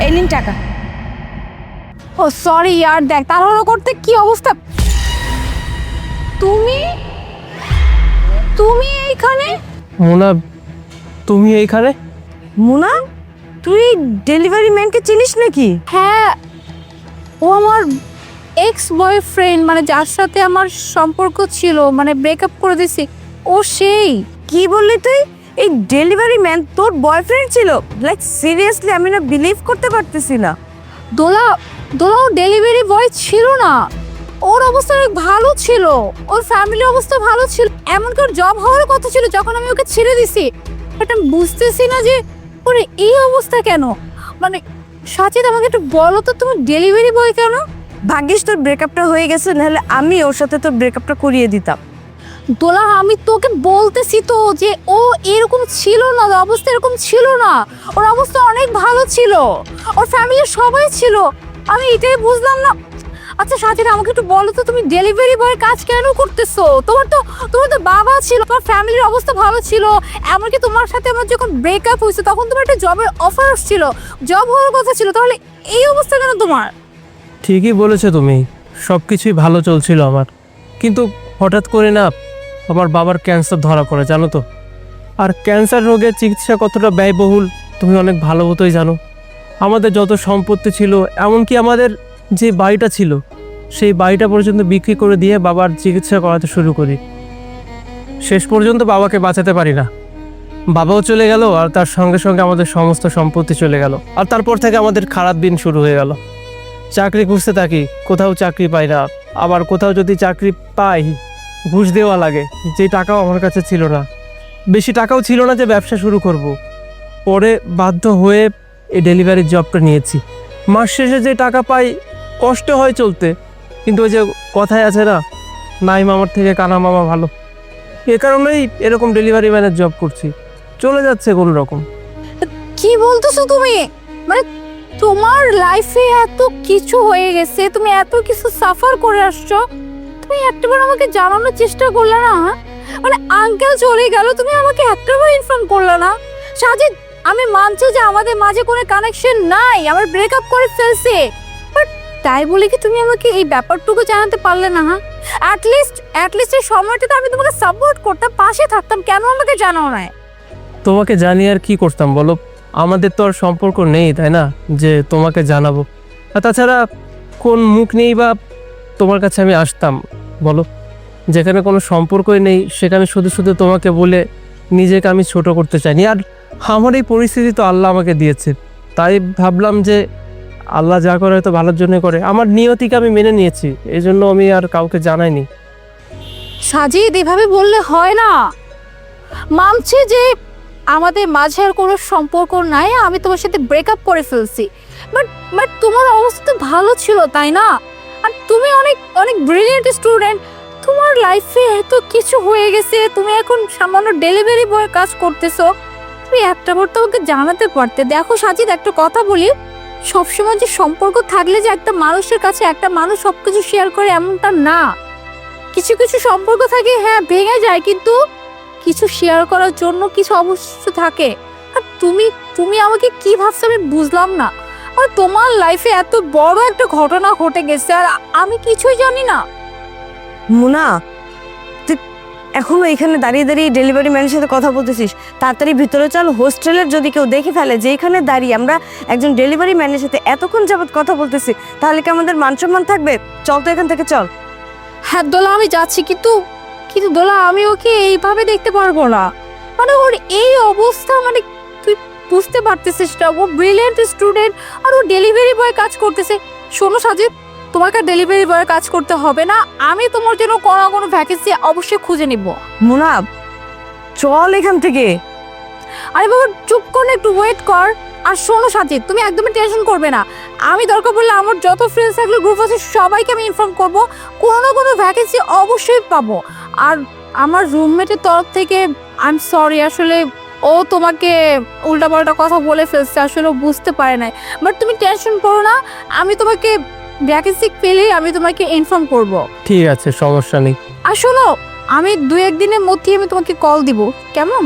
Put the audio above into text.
এই নিন টাকা। ও সরি यार, দেখ তাড়াহুড়ো করতে কি অবস্থা। তুমি তুমি এইখানে? মোনা, তুমি এইখানে? মুনা, তুই ডেলিভারি ম্যানকে চিনিস নাকি? হ্যাঁ, ও আমার এক্স বয়ফ্রেন্ড, মানে যার সাথে আমার সম্পর্ক ছিল, মানে ব্রেকআপ করে দিয়েছি, ও সেই। কি বললি তুই? এই ডেলিভারি ম্যান তোর বয়ফ্রেন্ড ছিল? লাইক সিরিয়াসলি আমি না বিলিভ করতে পারতেছি না। দোলা দোলা ও ডেলিভারি বয় ছিল না, ওর অবস্থা অনেক ভালো ছিল, ওর ফ্যামিলির অবস্থা ভালো ছিল, এমনকি ওর জব হওয়ার কথা ছিল যখন আমি ওকে ছেড়ে দিছি। বাট আমি বুঝতেছি না যে ওর এই অবস্থা কেন। মানে সাজিদ, আমাকে একটু বলো তো, তুমি ডেলিভারি বয় কেন? ভাগ্যিস তোর ব্রেকআপটা হয়ে গেছে, নাহলে আমি ওর সাথে তোর ব্রেকআপটা করিয়ে দিতাম। দোলা, আমি তোকে বলতেছি তো যে ও এরকম ছিল না, ওর অবস্থা এরকম ছিল না, ওর অবস্থা অনেক ভালো ছিল, ওর ফ্যামিলির সবাই ছিল, আমি এটাই বুঝলাম না। আচ্ছা সাজিদ, আমাকে একটু বলো তো, তুমি ডেলিভারি বয়ের কাজ কেন করতেছো? তোমার তো বাবা ছিল, তোমার ফ্যামিলির অবস্থা ভালো ছিল, এমনকি তোমার সাথে আমার যখন ব্রেকআপ হয়েছে তখন তোমার একটা জবের অফার আসছিল, জব হওয়ার কথা ছিল, তাহলে এই অবস্থা কেন তোমার? ঠিকই বলেছো তুমি, সব কিছুই ভালো চলছিল আমার, কিন্তু হঠাৎ করে না আমার বাবার ক্যান্সার ধরা পড়ে, জানো তো। আর ক্যান্সার রোগের চিকিৎসা কতটা ব্যয়বহুল তুমি অনেক ভালো মতোই জানো। আমাদের যত সম্পত্তি ছিল, এমনকি আমাদের যে বাড়িটা ছিল সেই বাড়িটা পর্যন্ত বিক্রি করে দিয়ে বাবার চিকিৎসা করাতে শুরু করি। শেষ পর্যন্ত বাবাকে বাঁচাতে পারি না, বাবাও চলে গেল আর তার সঙ্গে সঙ্গে আমাদের সমস্ত সম্পত্তি চলে গেল। আর তারপর থেকে আমাদের খারাপ দিন শুরু হয়ে গেল। চাকরি খুঁজতে থাকি, কোথাও চাকরি পাই না, আবার কোথাও যদি চাকরি পাই ঘুষ দেওয়া লাগে, যে টাকাও আমার কাছে ছিল না, বেশি টাকাও ছিল না যে ব্যবসা শুরু করব। পরে বাধ্য হয়ে এই ডেলিভারির জবটা নিয়েছি। মাস শেষে যে টাকা পাই কষ্ট হয় চলতে, কিন্তু ওই যে কথায় আছে না, নাই মামার থেকে কানা মামা ভালো, এ কারণেই এরকম ডেলিভারি ম্যানের জব করছি, চলে যাচ্ছে কোনো রকম। কি বলতেছো তুমি? মানে তোমার লাইফে এত কিছু হয়ে গেছে, তুমি এত কিছু সাফার করে আসছো, তুমি একটাবার আমাকে জানানোর চেষ্টা করলে না? মানে আঙ্কেল চলে গেল, তুমি আমাকে একটাবার ইনফর্ম করলে না? সাজিদ, আমি মানছি যে আমাদের মাঝে কোনো কানেকশন নাই, আমার ব্রেকআপ করে ফেলছে, বাট তাই বলে কি তুমি আমাকে এই ব্যাপারটুকু জানাতে পারলে না? অ্যাটলিস্ট এই সময়টাতে আমি তোমাকে সাপোর্ট করতাম, পাশে থাকতাম, কেন আমাকে জানাও না? তোমাকে জানিয়ে আর কি করতাম বলো, আমাদের তো আর সম্পর্ক নেই, তাই না, যে তোমাকে জানাবো। আর তাছাড়া কোন মুখ নেই বা তোমার কাছে আমি আসতাম বলো? যেখানে কোনো সম্পর্কই নেই সেখানে শুধু শুধু তোমাকে বলে নিজেকে আমি ছোট করতে চাইনি। আর আমার এই পরিস্থিতি তো আল্লাহ আমাকে দিয়েছে, তাই ভাবলাম যে আল্লাহ যা করে হয়তো ভালোর জন্য করে, আমার নিয়তিকে আমি মেনে নিয়েছি, এই জন্য আমি আর কাউকে জানাইনি। সাজিদ, এভাবে বললে হয় না। মানছি যে আমাদের মাঝে আর কোনো সম্পর্ক নাই, আমি তোমার সাথে ব্রেকআপ করে ফেলছি, বাট তোমার অবস্থা তো ভালো ছিল, তাই না? আর তুমি অনেক অনেক ব্রিলিয়েন্ট স্টুডেন্ট, তোমার লাইফে এত কিছু হয়ে গেছে, তুমি এখন সামান্য ডেলিভারি বয়ের কাজ করতেছো, তুমি একটাবার তো আমাকে জানাতে পারতে। দেখো সাজিদ, একটা কথা বলি, সবসময় যে সম্পর্ক থাকলে যে একটা মানুষের কাছে একটা মানুষ সবকিছু শেয়ার করে এমনটা না। কিছু কিছু সম্পর্ক থাকে, হ্যাঁ ভেঙে যায়, কিন্তু কিছু শেয়ার করার জন্য কিছু অবশ্য থাকে। আর তুমি আমাকে কি ভাবছো আমি বুঝলাম না। আর তোমার লাইফে এত বড় একটা ঘটনা ঘটে গেছে আর আমি কিছুই জানি না। মুনা, তুই এখনো এখানে দাঁড়িয়ে দাঁড়িয়ে ডেলিভারি ম্যানের সাথে কথা বলতেছিস? তাড়াতাড়ি ভিতরে চল, হোস্টেলের যদি কেউ দেখে ফেলে যে এখানে দাঁড়িয়ে আমরা একজন ডেলিভারি ম্যানের সাথে এতক্ষণ যাবত কথা বলতেছি, তাহলে কি আমাদের মান সম্মান থাকবে? চল তো এখান থেকে, চল। হ্যাঁ দোলা, আমি যাচ্ছি, কিন্তু দোলা আমি ওকে এইভাবে দেখতে পারবো না। মানে ওর এই অবস্থা, মানে তুই বুঝতে পারতেছিস না, ও ব্রিলিয়েন্ট স্টুডেন্ট আর ও ডেলিভারি বয় কাজ করতেছে। শোনো সাজিদ, তোমাকে ডেলিভারি বয় কাজ করতে হবে না, আমি তোমার জন্য কোনো ভ্যাকেন্সি অবশ্যই খুঁজে নিব। মুনা, চল এখান থেকে। আরে বাবা চুপ কর না, একটু ওয়েট কর। আর শোনো সাজিদ, তুমি একদমই টেনশন করবে না, আমি দরকার পড়লে আমার যত ফ্রেন্ডস থাকলে গ্রুপ আছে সবাইকে আমি ইনফর্ম করব, কোনো ভ্যাকেন্সি অবশ্যই পাবো। আর আমার রুমমেটের তরফ থেকে আই এম সরি, আসলে ও তোমাকে উল্টাপাল্টা কথা বলে ফেলছে, আসলে ও বুঝতে পারে নাই। বাট তুমি টেনশন করো না, আমি তোমাকে ভ্যাকেন্সি পেলেই আমি তোমাকে ইনফর্ম করব। ঠিক আছে, সমস্যা নেই। আর শোনো, আমি 2-1 দিনের মধ্যেই আমি তোমাকে কল দিব, কেমন?